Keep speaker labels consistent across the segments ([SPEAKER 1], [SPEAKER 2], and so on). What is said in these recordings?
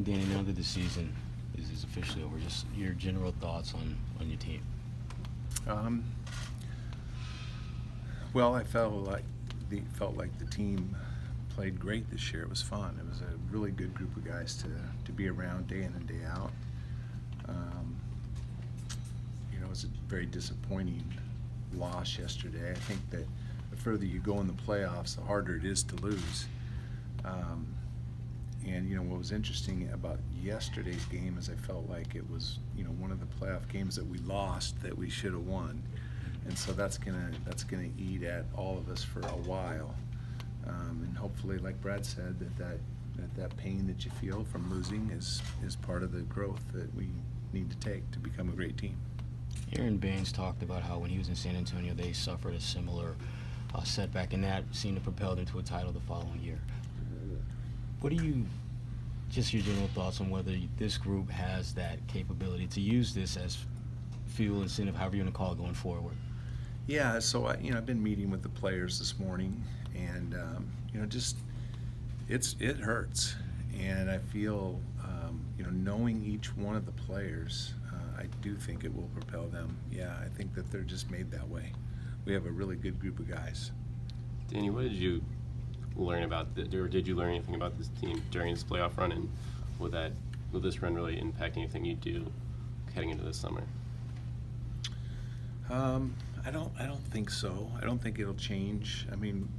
[SPEAKER 1] Danny, now that the season is officially over, just your general thoughts on your team.
[SPEAKER 2] Well, I felt like the team played great this year. It was fun. It was a really good group of guys to be around day in and day out. It was a very disappointing loss yesterday. I think that the further you go in the playoffs, the harder it is to lose. And what was interesting about yesterday's game is I felt like it was one of the playoff games that we lost that we should have won, and so that's gonna eat at all of us for a while. And hopefully, like Brad said, that pain that you feel from losing is part of the growth that we need to take to become a great team.
[SPEAKER 1] Aaron Baines talked about how when he was in San Antonio, they suffered a similar setback, and that seemed to propel them to a title the following year. What do you, just your general thoughts on whether this group has that capability to use this as fuel, incentive, however you want to call it, going forward?
[SPEAKER 2] Yeah, so I've been meeting with the players this morning, and it hurts, and I feel knowing each one of the players, I do think it will propel them. Yeah, I think that they're just made that way. We have a really good group of guys.
[SPEAKER 3] Danny, what did you learn about, or did you learn anything about this team during this playoff run, and will this run really impact anything you do heading into this summer?
[SPEAKER 2] I don't think so. I don't think it'll change. I mean,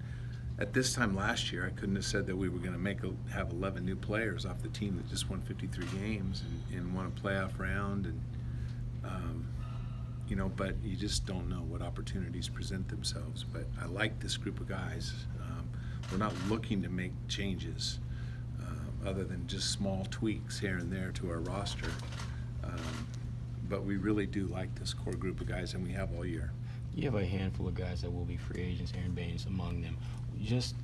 [SPEAKER 2] at this time last year, I couldn't have said that we were going to have 11 new players off the team that just won 53 games and won a playoff round, and but you just don't know what opportunities present themselves. But I like this group of guys. We're not looking to make changes other than just small tweaks here and there to our roster. But we really do like this core group of guys, and we have all year.
[SPEAKER 1] You have a handful of guys that will be free agents, Aaron Baines among them. Just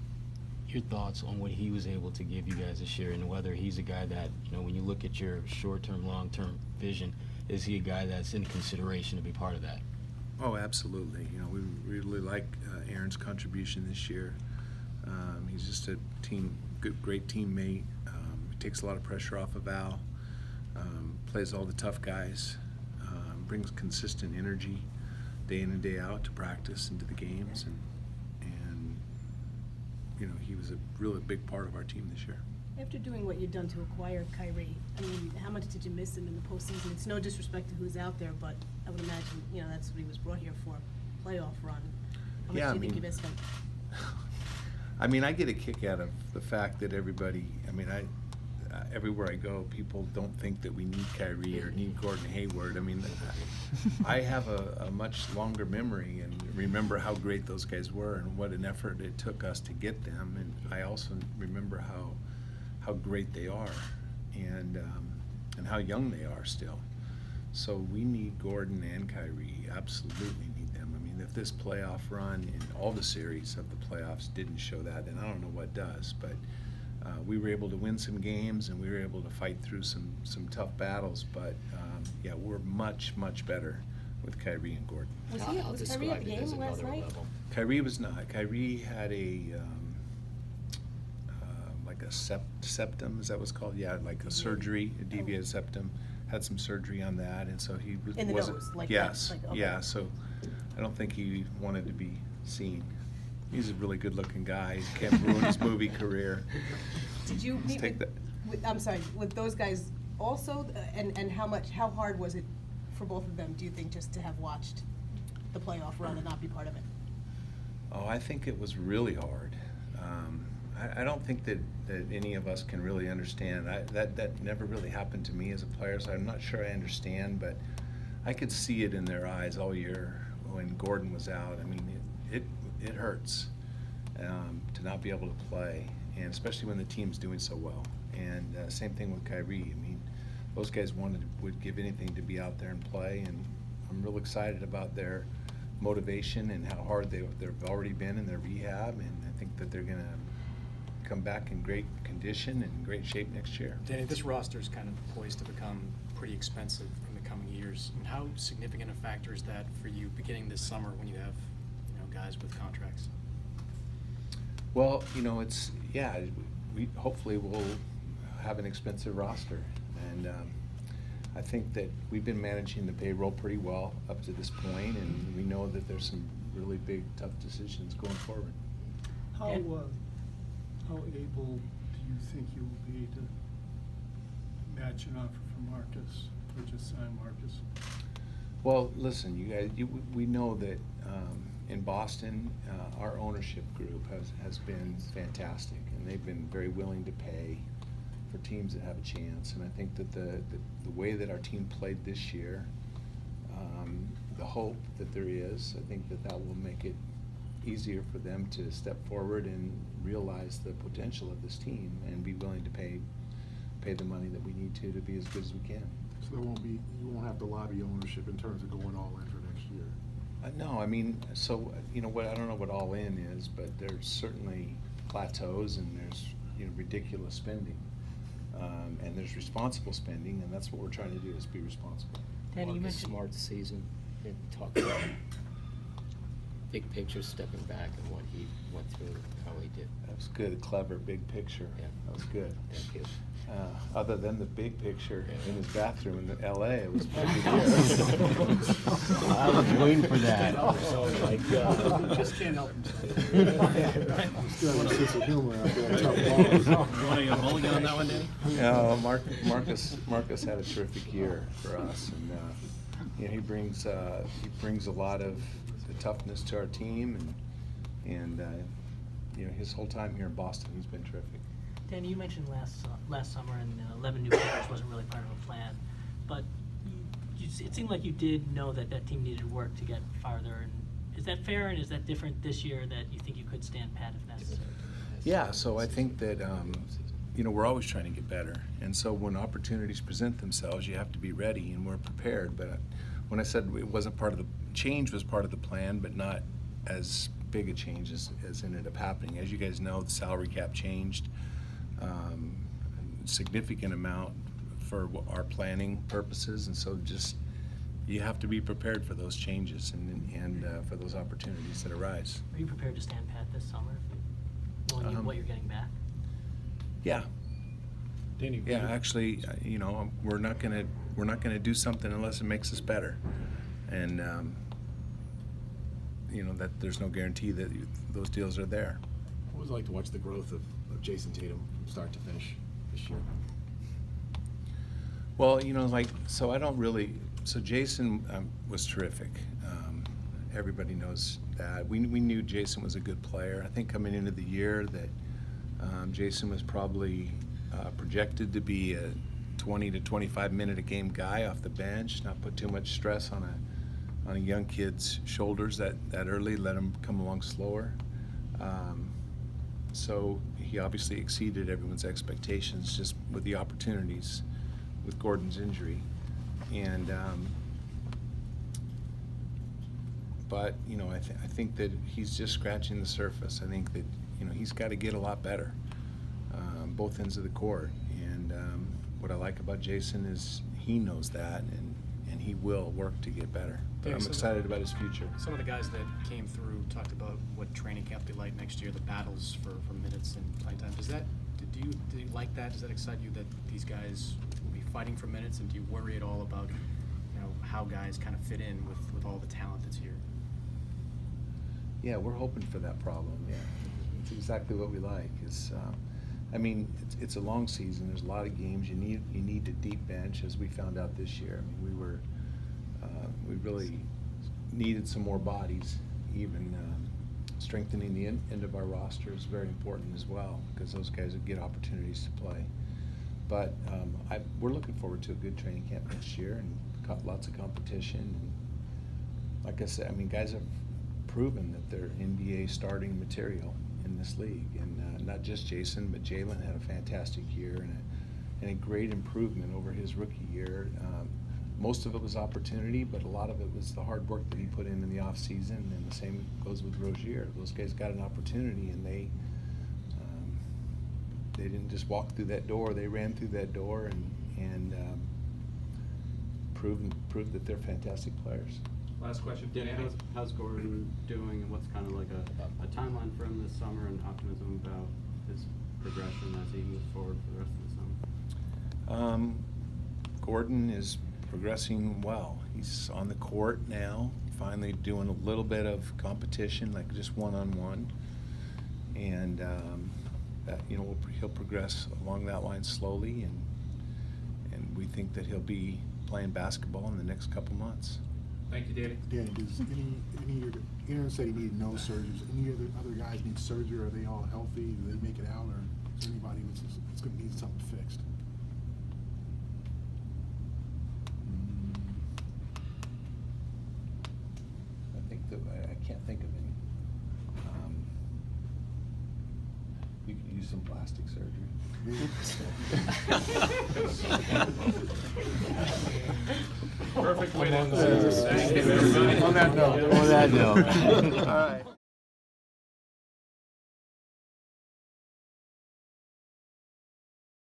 [SPEAKER 1] your thoughts on what he was able to give you guys this year, and whether he's a guy that, when you look at your short-term, long-term vision, is he a guy that's in consideration to be part of that?
[SPEAKER 2] Oh, absolutely. We really like Aaron's contribution this year. He's just a great teammate. He takes a lot of pressure off of Al. Plays all the tough guys. Brings consistent energy day in and day out to practice and to the games, and he was a really big part of our team this year.
[SPEAKER 4] After doing what you've done to acquire Kyrie, how much did you miss him in the postseason? It's no disrespect to who's out there, but I would imagine, that's what he was brought here for, playoff run. How much do you think you missed him?
[SPEAKER 2] I get a kick out of the fact that everybody, everywhere I go, people don't think that we need Kyrie or need Gordon Hayward. I have a much longer memory and remember how great those guys were and what an effort it took us to get them. And I also remember how great they are and how young they are still. So we need Gordon and Kyrie, absolutely need them. If this playoff run and all the series of the playoffs didn't show that, then I don't know what does. But we were able to win some games, and we were able to fight through some tough battles. But we're much, much better with Kyrie and Gordon.
[SPEAKER 4] Was Kyrie at the game last night?
[SPEAKER 2] Kyrie was not. Kyrie had a like a septum, is that what's called? Yeah, like a surgery, a deviated septum. Had some surgery on that, and so he
[SPEAKER 4] in the nose, like
[SPEAKER 2] yes,
[SPEAKER 4] that, like, okay.
[SPEAKER 2] Yeah. So I don't think he wanted to be seen. He's a really good-looking guy. He can't ruin his movie career.
[SPEAKER 4] Did you meet with those guys also? And how hard was it for both of them, do you think, just to have watched the playoff run and not be part of it?
[SPEAKER 2] Oh, I think it was really hard. I don't think that any of us can really understand. That never really happened to me as a player, so I'm not sure I understand, but I could see it in their eyes all year when Gordon was out. It hurts to not be able to play, and especially when the team's doing so well. And same thing with Kyrie. Those guys would give anything to be out there and play, and I'm real excited about their motivation and how hard they've already been in their rehab, and I think that they're going to come back in great condition and great shape next year.
[SPEAKER 5] Danny, this roster is kind of poised to become pretty expensive in the coming years. And how significant a factor is that for you beginning this summer when you have guys with contracts?
[SPEAKER 2] Well, we hopefully will have an expensive roster. And I think that we've been managing the payroll pretty well up to this point, and we know that there's some really big, tough decisions going forward.
[SPEAKER 6] How able do you think you will be to match an offer from Marcus, or just sign Marcus?
[SPEAKER 2] Well, listen, you guys, we know that in Boston, our ownership group has been fantastic, and they've been very willing to pay for teams that have a chance. And I think that the way that our team played this year, the hope that there is, I think that will make it easier for them to step forward and realize the potential of this team and be willing to pay the money that we need to be as good as we can.
[SPEAKER 7] So you won't have to lobby ownership in terms of going all in for next year?
[SPEAKER 2] No, I mean, so, you know, I don't know what all in is, but there's certainly plateaus and there's, you know, ridiculous spending. And there's responsible spending, and that's what we're trying to do, is be responsible.
[SPEAKER 8] Danny, you
[SPEAKER 9] Marcus
[SPEAKER 8] mentioned
[SPEAKER 9] Smart's season, and talk about big picture, stepping back and what he went through, how he did.
[SPEAKER 2] That was good, clever, big picture.
[SPEAKER 9] Yeah.
[SPEAKER 2] That was good.
[SPEAKER 9] Thank you.
[SPEAKER 2] Other than the big picture in his bathroom in L.A., it was pretty good.
[SPEAKER 1] I was waiting for that.
[SPEAKER 9] Oh, my God.
[SPEAKER 5] Just can't help himself.
[SPEAKER 7] Still have a sense of humor after that tough loss.
[SPEAKER 10] You want to get a mulligan on that one, Danny?
[SPEAKER 2] No, Marcus had a terrific year for us, and you know, he brings a lot of the toughness to our team, and you know, his whole time here in Boston, he's been terrific.
[SPEAKER 8] Danny, you mentioned last summer and 11 new players wasn't really part of a plan, but it seemed like you did know that team needed work to get farther. And is that fair, and is that different this year, that you think you could stand pat if necessary?
[SPEAKER 2] Yeah, so I think that you know, we're always trying to get better, and so when opportunities present themselves, you have to be ready, and we're prepared. But when I said it wasn't part of the change, was part of the plan, but not as big a change as ended up happening. As you guys know, the salary cap changed. Significant amount for our planning purposes, and so just you have to be prepared for those changes and for those opportunities that arise.
[SPEAKER 8] Are you prepared to stand pat this summer, knowing what you're getting back?
[SPEAKER 2] Yeah.
[SPEAKER 10] Danny,
[SPEAKER 2] Yeah, actually, you know, we're not gonna do something unless it makes us better, and you know, that there's no guarantee that those deals are there.
[SPEAKER 7] What was it like to watch the growth of Jason Tatum from start to finish this year?
[SPEAKER 2] Well, you know, so Jason was terrific. Everybody knows that. We knew Jason was a good player. I think coming into the year that Jason was probably projected to be a 20 to 25 minute a game guy off the bench, not put too much stress on a young kid's shoulders that early, let him come along slower. So he obviously exceeded everyone's expectations just with the opportunities with Gordon's injury. And but you know, I think that he's just scratching the surface. I think that, you know, he's got to get a lot better, both ends of the court. And what I like about Jason is he knows that, and he will work to get better. But I'm excited about his future.
[SPEAKER 5] Some of the guys that came through talked about what training camp will be like next year, the battles for minutes and playing time. Do you like that? Does that excite you that these guys will be fighting for minutes, and do you worry at all about, you know, how guys kind of fit in with all the talent that's here?
[SPEAKER 2] Yeah, we're hoping for that problem. Yeah, it's exactly what we like. I mean, it's a long season. There's a lot of games. You need a deep bench, as we found out this year. I mean, we really needed some more bodies. Even strengthening the end of our roster is very important as well, because those guys would get opportunities to play. But we're looking forward to a good training camp next year, and lots of competition. And like I said, I mean, guys have proven that they're NBA starting material in this league, and not just Jason, but Jalen had a fantastic year and a great improvement over his rookie year. Most of it was opportunity, but a lot of it was the hard work that he put in the off season, and the same goes with Rozier. Those guys got an opportunity, and they didn't just walk through that door; they ran through that door and proved that they're fantastic players.
[SPEAKER 11] Last question. Danny, how's Gordon doing, and what's kind of like a timeline for him this summer, and optimism about his progression as he moves forward for the rest of the summer?
[SPEAKER 2] Gordon is progressing well. He's on the court now, finally doing a little bit of competition, like just one-on-one. And he'll progress along that line slowly, and we think that he'll be playing basketball in the next couple months.
[SPEAKER 11] Thank you, Danny.
[SPEAKER 7] Danny, does any of the, Aaron said he needed no surgeries. Any of the other guys need surgery? Are they all healthy? Do they make it out, or is there anybody that's going to need something fixed?
[SPEAKER 2] I think I can't think of any. You could use some plastic surgery.
[SPEAKER 11] Perfect way to
[SPEAKER 1] On
[SPEAKER 11] thank you, everybody.
[SPEAKER 2] On that note.
[SPEAKER 1] On that note.
[SPEAKER 2] All right.